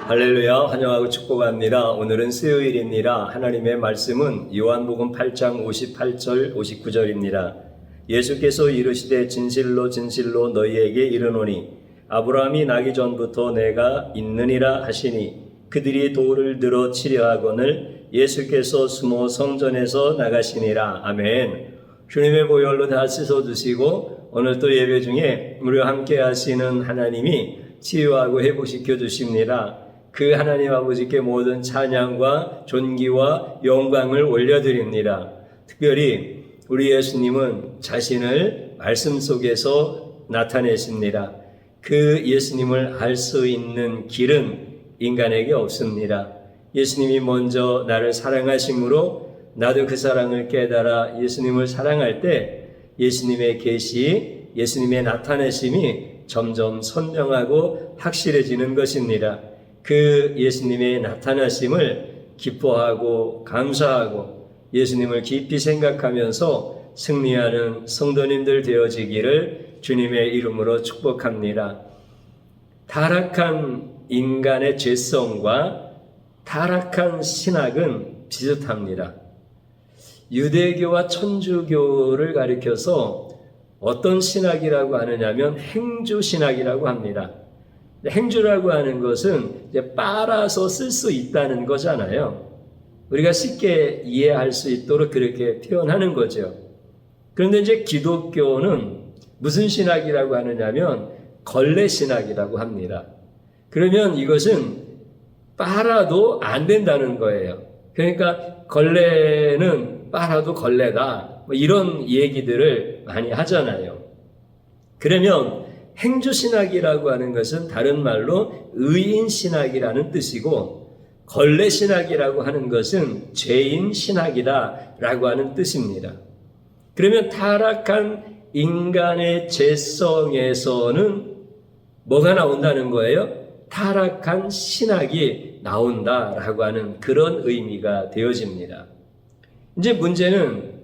할렐루야, 환영하고 축복합니다. 오늘은 수요일입니다. 하나님의 말씀은 요한복음 8장 58절 59절입니다. 예수께서 이르시되 진실로 진실로 너희에게 이르노니 아브라함이 나기 전부터 내가 있느니라 하시니 그들이 돌을 들어 치려 하거늘 예수께서 숨어 성전에서 나가시니라. 아멘. 주님의 보혈로 다 씻어주시고 오늘 또 예배 중에 우리와 함께 하시는 하나님이 치유하고 회복시켜 주십니다. 그 하나님 아버지께 모든 찬양과 존귀와 영광을 올려드립니다. 특별히 우리 예수님은 자신을 말씀 속에서 나타내십니다. 그 예수님을 알 수 있는 길은 인간에게 없습니다. 예수님이 먼저 나를 사랑하심으로 나도 그 사랑을 깨달아 예수님을 사랑할 때 예수님의 계시, 예수님의 나타내심이 점점 선명하고 확실해지는 것입니다. 그 예수님의 나타나심을 기뻐하고 감사하고 예수님을 깊이 생각하면서 승리하는 성도님들 되어지기를 주님의 이름으로 축복합니다. 타락한 인간의 죄성과 타락한 신학은 비슷합니다. 유대교와 천주교를 가리켜서 어떤 신학이라고 하느냐면 행주신학이라고 합니다. 행주라고 하는 것은 이제 빨아서 쓸 수 있다는 거잖아요. 우리가 쉽게 이해할 수 있도록 그렇게 표현하는 거죠. 그런데 이제 기독교는 무슨 신학이라고 하느냐면 걸레신학이라고 합니다. 그러면 이것은 빨아도 안 된다는 거예요. 그러니까 걸레는 빨아도 걸레다. 뭐 이런 얘기들을 많이 하잖아요. 그러면 행주신학이라고 하는 것은 다른 말로 의인신학이라는 뜻이고 걸레신학이라고 하는 것은 죄인신학이다라고 하는 뜻입니다. 그러면 타락한 인간의 죄성에서는 뭐가 나온다는 거예요? 타락한 신학이 나온다라고 하는 그런 의미가 되어집니다. 이제 문제는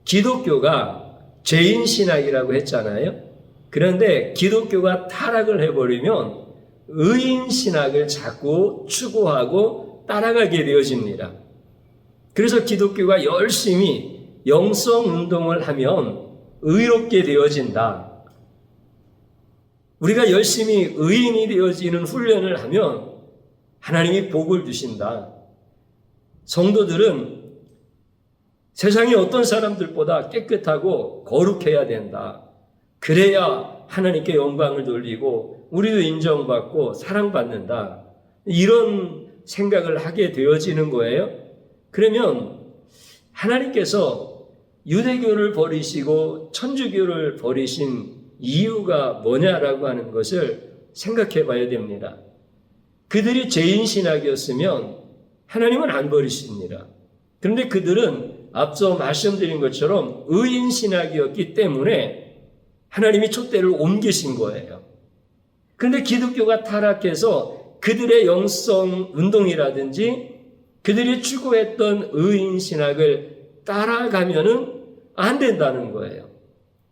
기독교가 죄인신학이라고 했잖아요. 그런데 기독교가 타락을 해버리면 의인신학을 자꾸 추구하고 따라가게 되어집니다. 그래서 기독교가 열심히 영성운동을 하면 의롭게 되어진다. 우리가 열심히 의인이 되어지는 훈련을 하면 하나님이 복을 주신다. 성도들은 세상의 어떤 사람들보다 깨끗하고 거룩해야 된다. 그래야 하나님께 영광을 돌리고 우리도 인정받고 사랑받는다. 이런 생각을 하게 되어지는 거예요. 그러면 하나님께서 유대교를 버리시고 천주교를 버리신 이유가 뭐냐라고 하는 것을 생각해 봐야 됩니다. 그들이 죄인신학이었으면 하나님은 안 버리십니다. 그런데 그들은 앞서 말씀드린 것처럼 의인신학이었기 때문에 하나님이 촛대를 옮기신 거예요. 그런데 기독교가 타락해서 그들의 영성 운동이라든지 그들이 추구했던 의인신학을 따라가면은 안 된다는 거예요.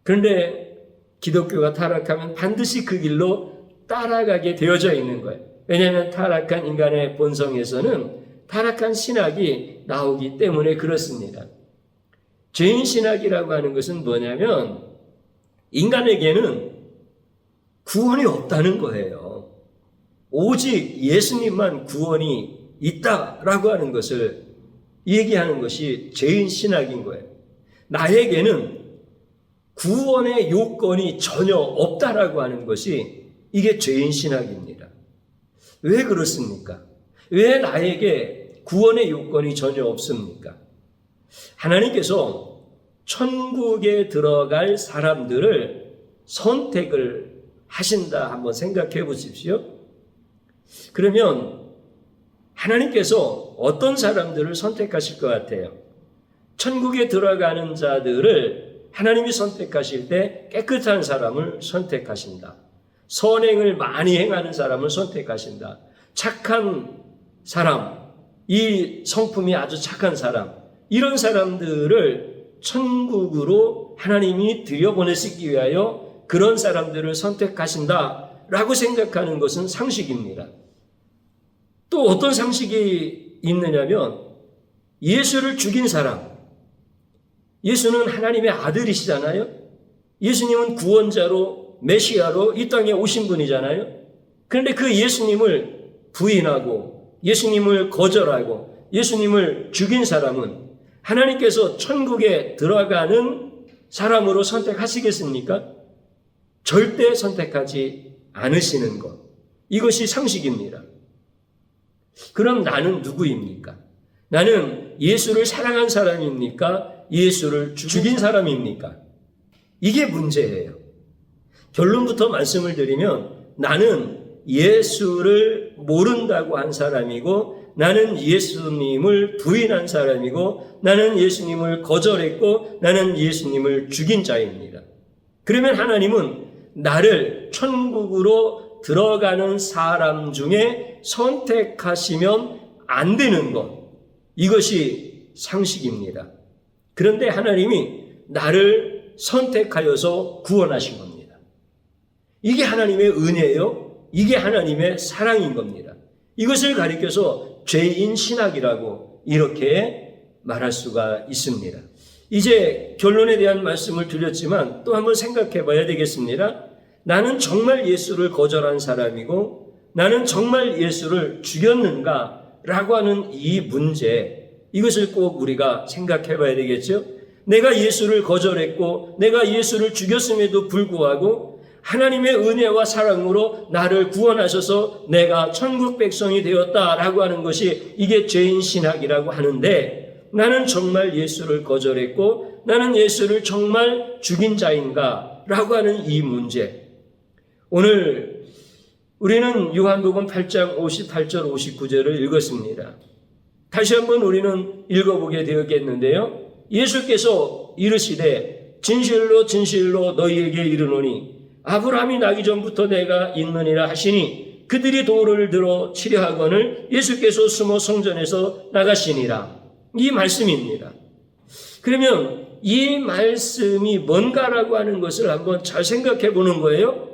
그런데 기독교가 타락하면 반드시 그 길로 따라가게 되어져 있는 거예요. 왜냐하면 타락한 인간의 본성에서는 타락한 신학이 나오기 때문에 그렇습니다. 죄인신학이라고 하는 것은 뭐냐면 인간에게는 구원이 없다는 거예요. 오직 예수님만 구원이 있다라고 하는 것을 얘기하는 것이 죄인신학인 거예요. 나에게는 구원의 요건이 전혀 없다라고 하는 것이 이게 죄인신학입니다. 왜 그렇습니까? 왜 나에게 구원의 요건이 전혀 없습니까? 하나님께서 천국에 들어갈 사람들을 선택을 하신다 한번 생각해 보십시오. 그러면 하나님께서 어떤 사람들을 선택하실 것 같아요? 천국에 들어가는 자들을 하나님이 선택하실 때 깨끗한 사람을 선택하신다. 선행을 많이 행하는 사람을 선택하신다. 착한 사람, 이 성품이 아주 착한 사람, 이런 사람들을 천국으로 하나님이 들여보내시기 위하여 그런 사람들을 선택하신다라고 생각하는 것은 상식입니다. 또 어떤 상식이 있느냐면 예수를 죽인 사람, 예수는 하나님의 아들이시잖아요. 예수님은 구원자로 메시아로 이 땅에 오신 분이잖아요. 그런데 그 예수님을 부인하고 예수님을 거절하고 예수님을 죽인 사람은 하나님께서 천국에 들어가는 사람으로 선택하시겠습니까? 절대 선택하지 않으시는 것. 이것이 상식입니다. 그럼 나는 누구입니까? 나는 예수를 사랑한 사람입니까? 예수를 죽인 사람입니까? 이게 문제예요. 결론부터 말씀을 드리면 나는 예수를 모른다고 한 사람이고 나는 예수님을 부인한 사람이고 나는 예수님을 거절했고 나는 예수님을 죽인 자입니다. 그러면 하나님은 나를 천국으로 들어가는 사람 중에 선택하시면 안 되는 것. 이것이 상식입니다. 그런데 하나님이 나를 선택하여서 구원하신 겁니다. 이게 하나님의 은혜예요. 이게 하나님의 사랑인 겁니다. 이것을 가리켜서 죄인 신학이라고 이렇게 말할 수가 있습니다. 이제 결론에 대한 말씀을 드렸지만 또 한번 생각해 봐야 되겠습니다. 나는 정말 예수를 거절한 사람이고 나는 정말 예수를 죽였는가? 라고 하는 이 문제, 이것을 꼭 우리가 생각해 봐야 되겠죠. 내가 예수를 거절했고 내가 예수를 죽였음에도 불구하고 하나님의 은혜와 사랑으로 나를 구원하셔서 내가 천국 백성이 되었다라고 하는 것이 이게 죄인 신학이라고 하는데 나는 정말 예수를 거절했고 나는 예수를 정말 죽인 자인가? 라고 하는 이 문제. 오늘 우리는 요한복음 8장 58절 59절을 읽었습니다. 다시 한번 우리는 읽어보게 되었겠는데요. 예수께서 이르시되 진실로 진실로 너희에게 이르노니 아브라함이 나기 전부터 내가 있느니라 하시니 그들이 돌을 들어 치려 하거늘 예수께서 숨어 성전에서 나가시니라. 이 말씀입니다. 그러면 이 말씀이 뭔가라고 하는 것을 한번 잘 생각해 보는 거예요.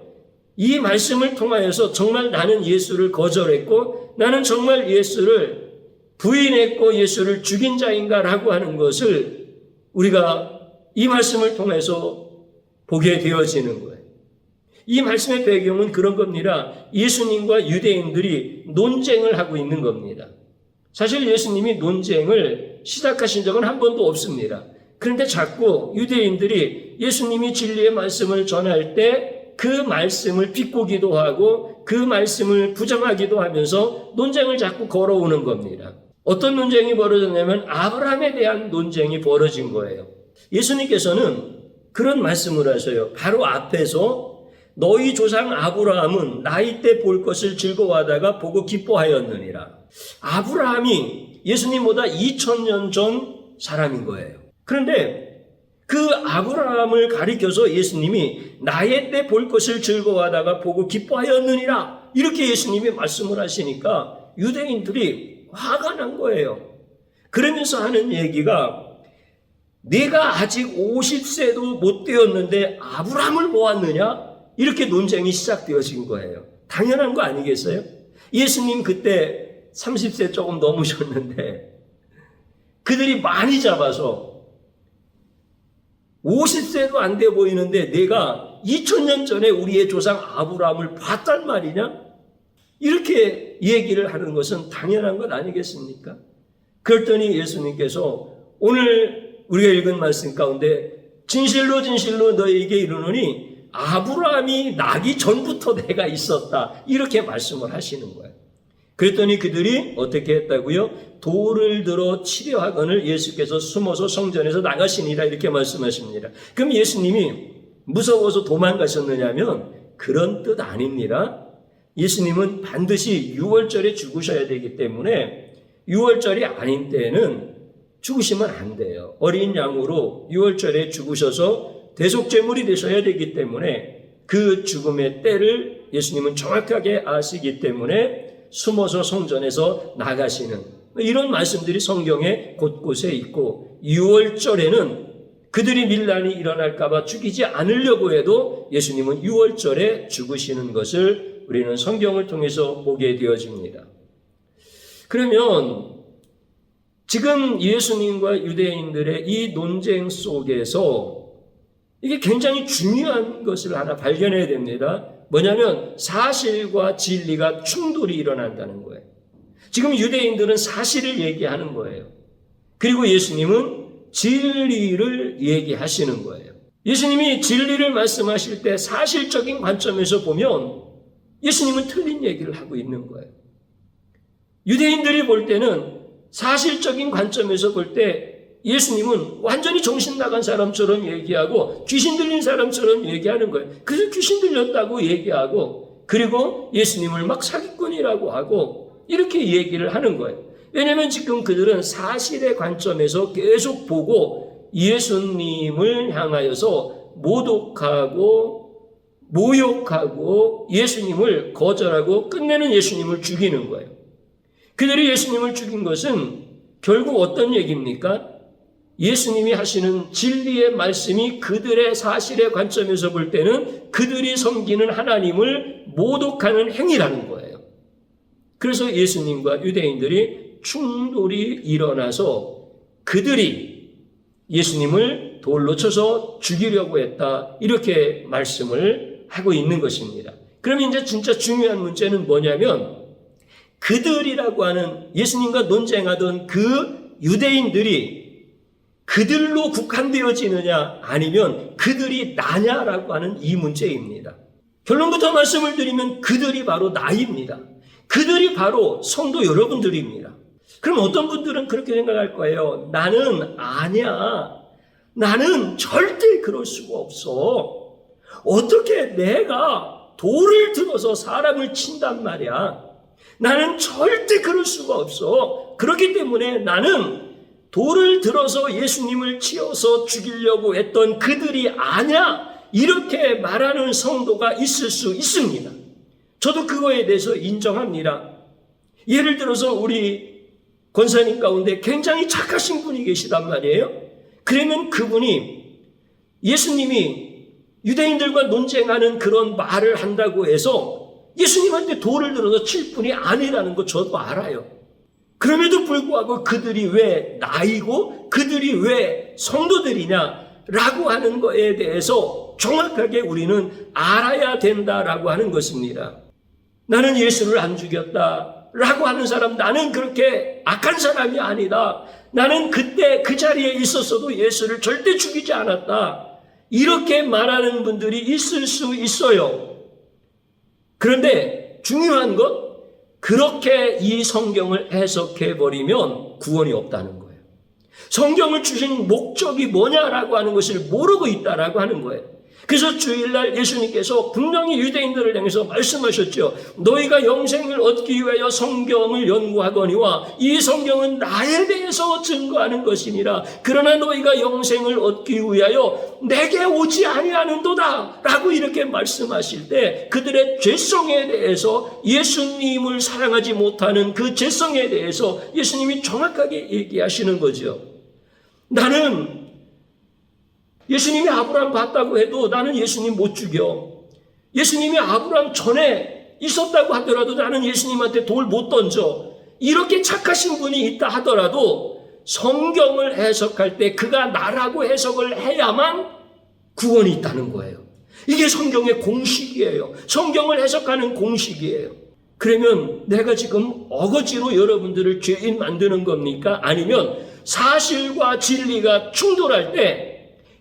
이 말씀을 통하여서 정말 나는 예수를 거절했고 나는 정말 예수를 부인했고 예수를 죽인 자인가라고 하는 것을 우리가 이 말씀을 통해서 보게 되어지는 거예요. 이 말씀의 배경은 그런 겁니다. 예수님과 유대인들이 논쟁을 하고 있는 겁니다. 사실 예수님이 논쟁을 시작하신 적은 한 번도 없습니다. 그런데 자꾸 유대인들이 예수님이 진리의 말씀을 전할 때 그 말씀을 비꼬기도 하고 그 말씀을 부정하기도 하면서 논쟁을 자꾸 걸어오는 겁니다. 어떤 논쟁이 벌어졌냐면 아브라함에 대한 논쟁이 벌어진 거예요. 예수님께서는 그런 말씀을 하셔요. 바로 앞에서 너희 조상 아브라함은 나이 때 볼 것을 즐거워하다가 보고 기뻐하였느니라. 아브라함이 예수님보다 2000년 전 사람인 거예요. 그런데 그 아브라함을 가리켜서 예수님이 나이 때 볼 것을 즐거워하다가 보고 기뻐하였느니라. 이렇게 예수님이 말씀을 하시니까 유대인들이 화가 난 거예요. 그러면서 하는 얘기가 내가 아직 50세도 못 되었는데 아브라함을 보았느냐? 이렇게 논쟁이 시작되어진 거예요. 당연한 거 아니겠어요? 예수님 그때 30세 조금 넘으셨는데 그들이 많이 잡아서 50세도 안 돼 보이는데 내가 2000년 전에 우리의 조상 아브라함을 봤단 말이냐? 이렇게 얘기를 하는 것은 당연한 것 아니겠습니까? 그랬더니 예수님께서 오늘 우리가 읽은 말씀 가운데 진실로 진실로 너희에게 이르노니 아브라함이 나기 전부터 내가 있었다. 이렇게 말씀을 하시는 거예요. 그랬더니 그들이 어떻게 했다고요? 돌을 들어 치려 하거늘 예수께서 숨어서 성전에서 나가시니라 이렇게 말씀하십니다. 그럼 예수님이 무서워서 도망가셨느냐면 그런 뜻 아닙니다. 예수님은 반드시 유월절에 죽으셔야 되기 때문에 유월절이 아닌 때에는 죽으시면 안 돼요. 어린 양으로 유월절에 죽으셔서 대속제물이 되셔야 되기 때문에 그 죽음의 때를 예수님은 정확하게 아시기 때문에 숨어서 성전에서 나가시는 이런 말씀들이 성경에 곳곳에 있고 6월절에는 그들이 밀란이 일어날까 봐 죽이지 않으려고 해도 예수님은 6월절에 죽으시는 것을 우리는 성경을 통해서 보게 되어집니다. 그러면 지금 예수님과 유대인들의 이 논쟁 속에서 이게 굉장히 중요한 것을 하나 발견해야 됩니다. 뭐냐면 사실과 진리가 충돌이 일어난다는 거예요. 지금 유대인들은 사실을 얘기하는 거예요. 그리고 예수님은 진리를 얘기하시는 거예요. 예수님이 진리를 말씀하실 때 사실적인 관점에서 보면 예수님은 틀린 얘기를 하고 있는 거예요. 유대인들이 볼 때는 사실적인 관점에서 볼 때 예수님은 완전히 정신 나간 사람처럼 얘기하고 귀신 들린 사람처럼 얘기하는 거예요. 그래서 귀신 들렸다고 얘기하고 그리고 예수님을 막 사기꾼이라고 하고 이렇게 얘기를 하는 거예요. 왜냐하면 지금 그들은 사실의 관점에서 계속 보고 예수님을 향하여서 모독하고 모욕하고 예수님을 거절하고 끝내는 예수님을 죽이는 거예요. 그들이 예수님을 죽인 것은 결국 어떤 얘기입니까? 예수님이 하시는 진리의 말씀이 그들의 사실의 관점에서 볼 때는 그들이 섬기는 하나님을 모독하는 행위라는 거예요. 그래서 예수님과 유대인들이 충돌이 일어나서 그들이 예수님을 돌로 쳐서 죽이려고 했다. 이렇게 말씀을 하고 있는 것입니다. 그러면 이제 진짜 중요한 문제는 뭐냐면 그들이라고 하는 예수님과 논쟁하던 그 유대인들이 그들로 국한되어지느냐 아니면 그들이 나냐라고 하는 이 문제입니다. 결론부터 말씀을 드리면 그들이 바로 나입니다. 그들이 바로 성도 여러분들입니다. 그럼 어떤 분들은 그렇게 생각할 거예요. 나는 아니야. 나는 절대 그럴 수가 없어. 어떻게 내가 돌을 들어서 사람을 친단 말이야. 나는 절대 그럴 수가 없어. 그렇기 때문에 나는 돌을 들어서 예수님을 치어서 죽이려고 했던 그들이 아니야. 이렇게 말하는 성도가 있을 수 있습니다. 저도 그거에 대해서 인정합니다. 예를 들어서 우리 권사님 가운데 굉장히 착하신 분이 계시단 말이에요. 그러면 그분이 예수님이 유대인들과 논쟁하는 그런 말을 한다고 해서 예수님한테 돌을 들어서 칠 뿐이 아니라는 거 저도 알아요. 그럼에도 불구하고 그들이 왜 나이고 그들이 왜 성도들이냐라고 하는 거에 대해서 정확하게 우리는 알아야 된다라고 하는 것입니다. 나는 예수를 안 죽였다라고 하는 사람, 나는 그렇게 악한 사람이 아니다. 나는 그때 그 자리에 있었어도 예수를 절대 죽이지 않았다. 이렇게 말하는 분들이 있을 수 있어요. 그런데 중요한 것, 그렇게 이 성경을 해석해버리면 구원이 없다는 거예요. 성경을 주신 목적이 뭐냐라고 하는 것을 모르고 있다라고 하는 거예요. 그래서 주일날 예수님께서 분명히 유대인들을 향해서 말씀하셨죠. 너희가 영생을 얻기 위하여 성경을 연구하거니와 이 성경은 나에 대해서 증거하는 것이니라. 그러나 너희가 영생을 얻기 위하여 내게 오지 아니하는도다 라고 이렇게 말씀하실 때 그들의 죄성에 대해서 예수님을 사랑하지 못하는 그 죄성에 대해서 예수님이 정확하게 얘기하시는 거죠. 나는 예수님이 아브라함 봤다고 해도 나는 예수님 못 죽여. 예수님이 아브라함 전에 있었다고 하더라도 나는 예수님한테 돌 못 던져. 이렇게 착하신 분이 있다 하더라도 성경을 해석할 때 그가 나라고 해석을 해야만 구원이 있다는 거예요. 이게 성경의 공식이에요. 성경을 해석하는 공식이에요. 그러면 내가 지금 어거지로 여러분들을 죄인 만드는 겁니까? 아니면 사실과 진리가 충돌할 때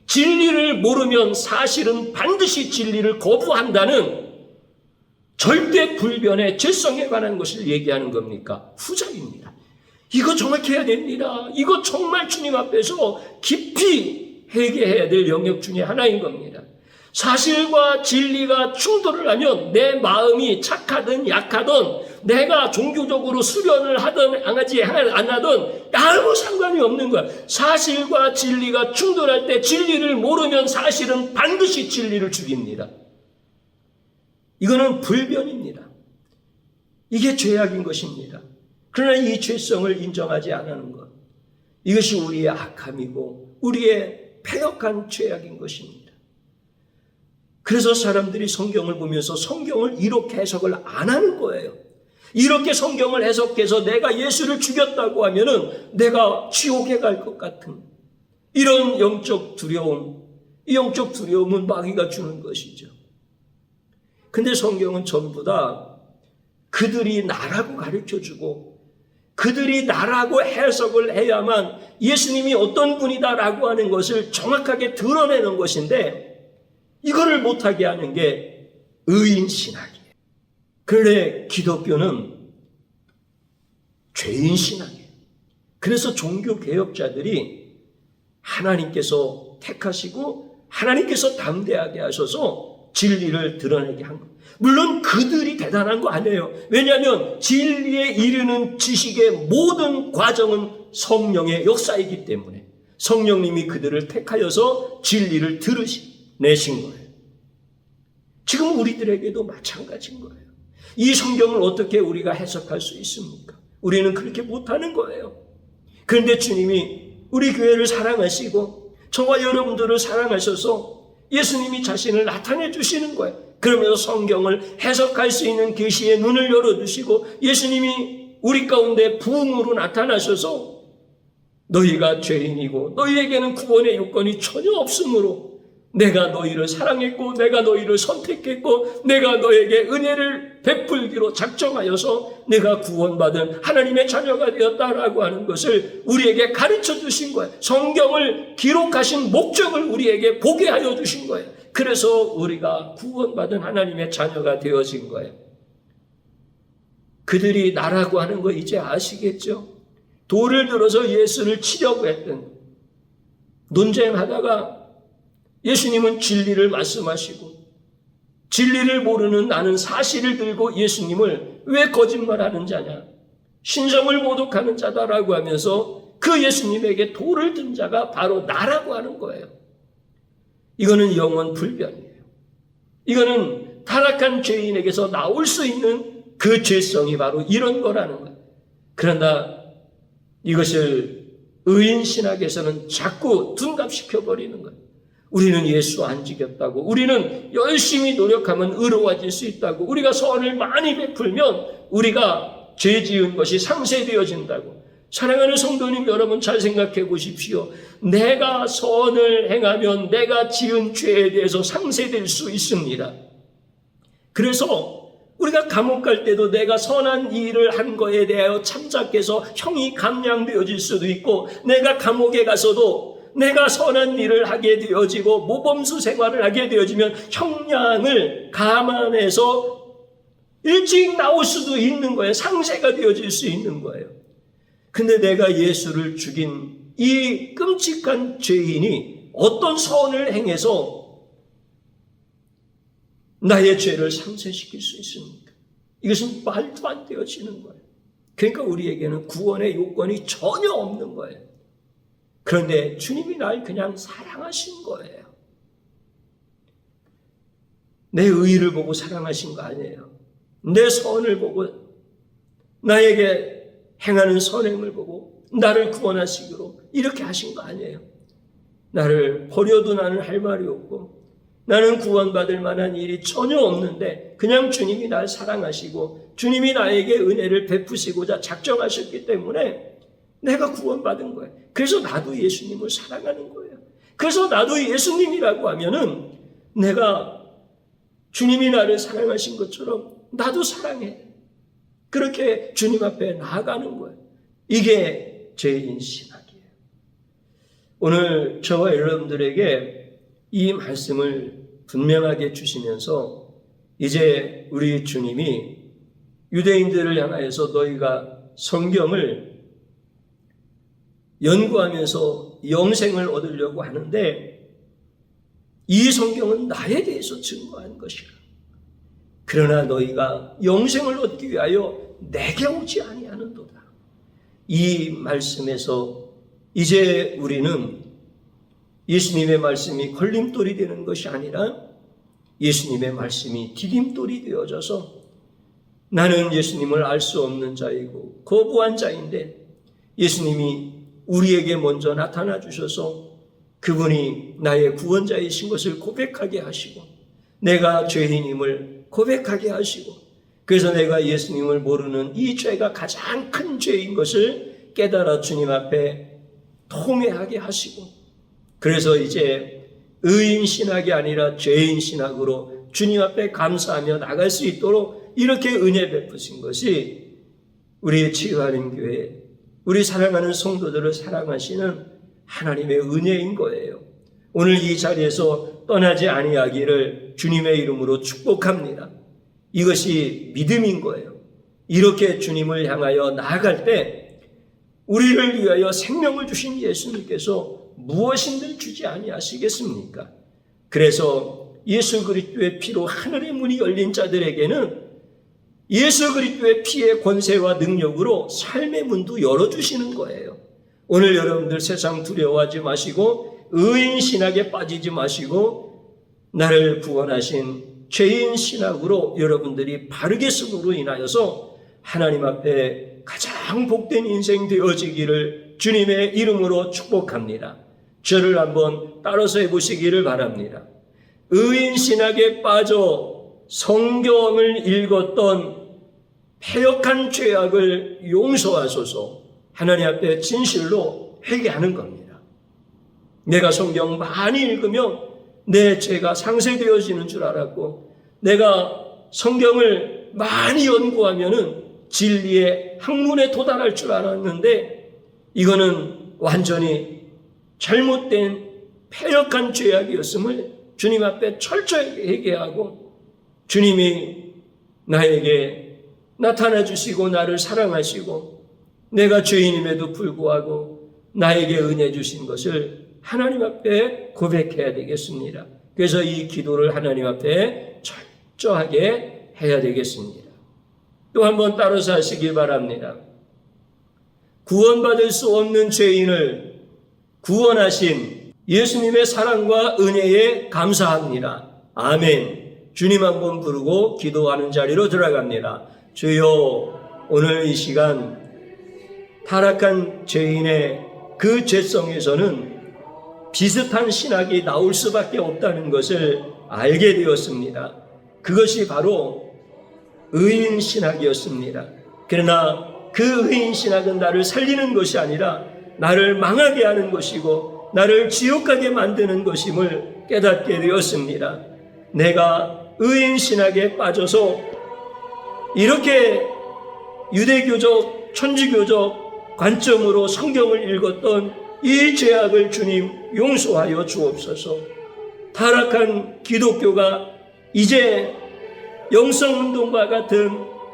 진리를 모르면 사실은 반드시 진리를 거부한다는 절대 불변의 죄성에 관한 것을 얘기하는 겁니까? 후자입니다. 이거 정확해야 됩니다. 이거 정말 주님 앞에서 깊이 회개해야 될 영역 중에 하나인 겁니다. 사실과 진리가 충돌을 하면 내 마음이 착하든 약하든 내가 종교적으로 수련을 하든 안 하든 아무 상관이 없는 거야. 사실과 진리가 충돌할 때 진리를 모르면 사실은 반드시 진리를 죽입니다. 이거는 불변입니다. 이게 죄악인 것입니다. 그러나 이 죄성을 인정하지 않는 것, 이것이 우리의 악함이고 우리의 패역한 죄악인 것입니다. 그래서 사람들이 성경을 보면서 성경을 이렇게 해석을 안 하는 거예요. 이렇게 성경을 해석해서 내가 예수를 죽였다고 하면은 내가 지옥에 갈 것 같은 이런 영적 두려움, 이 영적 두려움은 마귀가 주는 것이죠. 근데 성경은 전부 다 그들이 나라고 가르쳐주고 그들이 나라고 해석을 해야만 예수님이 어떤 분이다라고 하는 것을 정확하게 드러내는 것인데 이거를 못하게 하는 게 의인신학이에요. 그런데 기독교는 죄인신학이에요. 그래서 종교개혁자들이 하나님께서 택하시고 하나님께서 담대하게 하셔서 진리를 드러내게 한 거예요. 물론 그들이 대단한 거 아니에요. 왜냐하면 진리에 이르는 지식의 모든 과정은 성령의 역사이기 때문에 성령님이 그들을 택하여서 진리를 들으내신 거예요. 지금 우리들에게도 마찬가지인 거예요. 이 성경을 어떻게 우리가 해석할 수 있습니까? 우리는 그렇게 못하는 거예요. 그런데 주님이 우리 교회를 사랑하시고 저와 여러분들을 사랑하셔서 예수님이 자신을 나타내 주시는 거예요. 그러면서 성경을 해석할 수 있는 계시의 눈을 열어주시고 예수님이 우리 가운데 부흥으로 나타나셔서 너희가 죄인이고 너희에게는 구원의 요건이 전혀 없으므로 내가 너희를 사랑했고 내가 너희를 선택했고 내가 너에게 은혜를 베풀기로 작정하여서 내가 구원받은 하나님의 자녀가 되었다라고 하는 것을 우리에게 가르쳐 주신 거예요. 성경을 기록하신 목적을 우리에게 보게 하여 주신 거예요. 그래서 우리가 구원받은 하나님의 자녀가 되어진 거예요. 그들이 나라고 하는 거 이제 아시겠죠? 돌을 들어서 예수를 치려고 했던 논쟁하다가 예수님은 진리를 말씀하시고 진리를 모르는 나는 사실을 들고 예수님을 왜 거짓말하는 자냐 신성을 모독하는 자다라고 하면서 그 예수님에게 돌을 든 자가 바로 나라고 하는 거예요. 이거는 영원 불변이에요. 이거는 타락한 죄인에게서 나올 수 있는 그 죄성이 바로 이런 거라는 거예요. 그러나 이것을 의인신학에서는 자꾸 둔갑시켜버리는 거예요. 우리는 예수 안 지겼다고, 우리는 열심히 노력하면 의로워질 수 있다고, 우리가 선을 많이 베풀면 우리가 죄 지은 것이 상쇄되어진다고. 사랑하는 성도님 여러분 잘 생각해 보십시오. 내가 선을 행하면 내가 지은 죄에 대해서 상쇄될 수 있습니다. 그래서 우리가 감옥 갈 때도 내가 선한 일을 한 거에 대하여 참작해서 형이 감량되어질 수도 있고 내가 감옥에 가서도 내가 선한 일을 하게 되어지고 모범수 생활을 하게 되어지면 형량을 감안해서 일찍 나올 수도 있는 거예요. 상쇄가 되어질 수 있는 거예요. 근데 내가 예수를 죽인 이 끔찍한 죄인이 어떤 선을 행해서 나의 죄를 상쇄시킬 수 있습니까? 이것은 말도 안 되어지는 거예요. 그러니까 우리에게는 구원의 요건이 전혀 없는 거예요. 그런데 주님이 날 그냥 사랑하신 거예요. 내 의의를 보고 사랑하신 거 아니에요. 내 선을 보고 나에게 행하는 선행을 보고 나를 구원하시기로 이렇게 하신 거 아니에요. 나를 버려도 나는 할 말이 없고 나는 구원받을 만한 일이 전혀 없는데 그냥 주님이 날 사랑하시고 주님이 나에게 은혜를 베푸시고자 작정하셨기 때문에 내가 구원받은 거예요. 그래서 나도 예수님을 사랑하는 거예요. 그래서 나도 예수님이라고 하면은 내가 주님이 나를 사랑하신 것처럼 나도 사랑해. 그렇게 주님 앞에 나아가는 거예요. 이게 죄인 신학이에요. 오늘 저와 여러분들에게 이 말씀을 분명하게 주시면서 이제 우리 주님이 유대인들을 향하여서 너희가 성경을 연구하면서 영생을 얻으려고 하는데 이 성경은 나에 대해서 증거한 것이라. 그러나 너희가 영생을 얻기 위하여 내게 오지 아니하는도다. 이 말씀에서 이제 우리는 예수님의 말씀이 걸림돌이 되는 것이 아니라 예수님의 말씀이 디딤돌이 되어져서 나는 예수님을 알 수 없는 자이고 거부한 자인데 예수님이 우리에게 먼저 나타나 주셔서 그분이 나의 구원자이신 것을 고백하게 하시고 내가 죄인임을 고백하게 하시고 그래서 내가 예수님을 모르는 이 죄가 가장 큰 죄인 것을 깨달아 주님 앞에 통회하게 하시고, 그래서 이제 의인 신학이 아니라 죄인 신학으로 주님 앞에 감사하며 나갈 수 있도록 이렇게 은혜 베푸신 것이 우리의 치유하는 교회, 우리 사랑하는 성도들을 사랑하시는 하나님의 은혜인 거예요. 오늘 이 자리에서 떠나지 아니하기를 주님의 이름으로 축복합니다. 이것이 믿음인 거예요. 이렇게 주님을 향하여 나아갈 때 우리를 위하여 생명을 주신 예수님께서 무엇인들 주지 아니하시겠습니까? 그래서 예수 그리스도의 피로 하늘의 문이 열린 자들에게는 예수 그리스도의 피의 권세와 능력으로 삶의 문도 열어주시는 거예요. 오늘 여러분들 세상 두려워하지 마시고 의인 신학에 빠지지 마시고 나를 구원하신 죄인 신학으로 여러분들이 바르게 쓰므로 인하여서 하나님 앞에 가장 복된 인생 되어지기를 주님의 이름으로 축복합니다. 저를 한번 따라서 해보시기를 바랍니다. 의인 신학에 빠져 성경을 읽었던 패역한 죄악을 용서하소서 하나님 앞에 진실로 회개하는 겁니다. 내가 성경 많이 읽으면 내 죄가 상쇄되어지는 줄 알았고, 내가 성경을 많이 연구하면은 진리의 학문에 도달할 줄 알았는데, 이거는 완전히 잘못된 패역한 죄악이었음을 주님 앞에 철저하게 회개하고, 주님이 나에게 나타나 주시고 나를 사랑하시고 내가 죄인임에도 불구하고 나에게 은혜 주신 것을 하나님 앞에 고백해야 되겠습니다. 그래서 이 기도를 하나님 앞에 철저하게 해야 되겠습니다. 또 한번 따라서 하시길 바랍니다. 구원받을 수 없는 죄인을 구원하신 예수님의 사랑과 은혜에 감사합니다. 아멘. 주님 한번 부르고 기도하는 자리로 들어갑니다. 주여, 오늘 이 시간 타락한 죄인의 그 죄성에서는 비슷한 신학이 나올 수밖에 없다는 것을 알게 되었습니다. 그것이 바로 의인 신학이었습니다. 그러나 그 의인 신학은 나를 살리는 것이 아니라 나를 망하게 하는 것이고 나를 지옥 가게 만드는 것임을 깨닫게 되었습니다. 내가 의인 신학에 빠져서 이렇게 유대교적, 천주교적 관점으로 성경을 읽었던 이 죄악을 주님 용서하여 주옵소서. 타락한 기독교가 이제 영성운동과 같은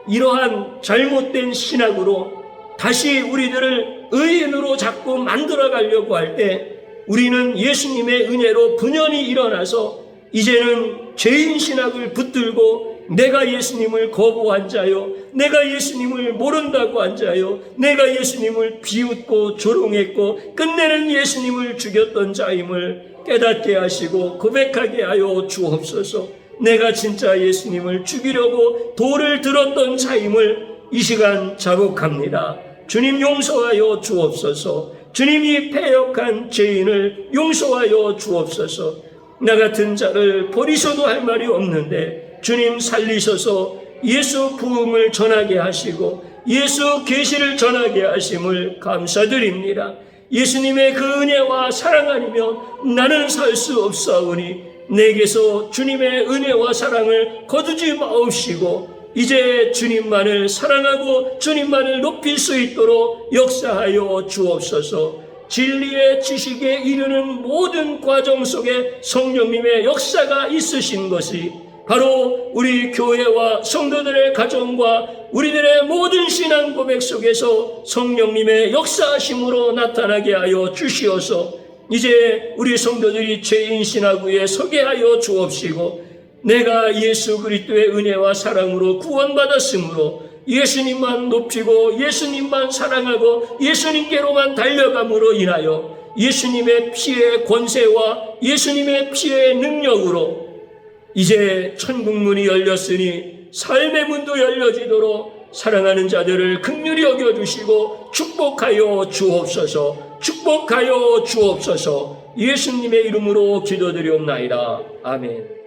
이러한 잘못된 신학으로 다시 우리들을 의인으로 자꾸 만들어 가려고 할 때 우리는 예수님의 은혜로 분연히 일어나서 이제는 죄인 신학을 붙들고 내가 예수님을 거부한 자요, 내가 예수님을 모른다고 한 자요, 내가 예수님을 비웃고 조롱했고 끝내는 예수님을 죽였던 자임을 깨닫게 하시고 고백하게 하여 주옵소서. 내가 진짜 예수님을 죽이려고 돌을 들었던 자임을 이 시간 자복합니다. 주님 용서하여 주옵소서. 주님이 패역한 죄인을 용서하여 주옵소서. 나 같은 자를 버리셔도 할 말이 없는데 주님 살리셔서 예수 부흥을 전하게 하시고 예수 계시를 전하게 하심을 감사드립니다. 예수님의 그 은혜와 사랑 아니면 나는 살 수 없사오니 내게서 주님의 은혜와 사랑을 거두지 마옵시고 이제 주님만을 사랑하고 주님만을 높일 수 있도록 역사하여 주옵소서. 진리의 지식에 이르는 모든 과정 속에 성령님의 역사가 있으신 것이 바로 우리 교회와 성도들의 가정과 우리들의 모든 신앙 고백 속에서 성령님의 역사하심으로 나타나게 하여 주시어서 이제 우리 성도들이 죄인 신학 위에 서게 하여 주옵시고 내가 예수 그리스도의 은혜와 사랑으로 구원받았으므로 예수님만 높이고 예수님만 사랑하고 예수님께로만 달려감으로 인하여 예수님의 피의 권세와 예수님의 피의 능력으로 이제 천국문이 열렸으니 삶의 문도 열려지도록 사랑하는 자들을 긍휼히 여겨주시고 축복하여 주옵소서. 축복하여 주옵소서. 예수님의 이름으로 기도드리옵나이다. 아멘.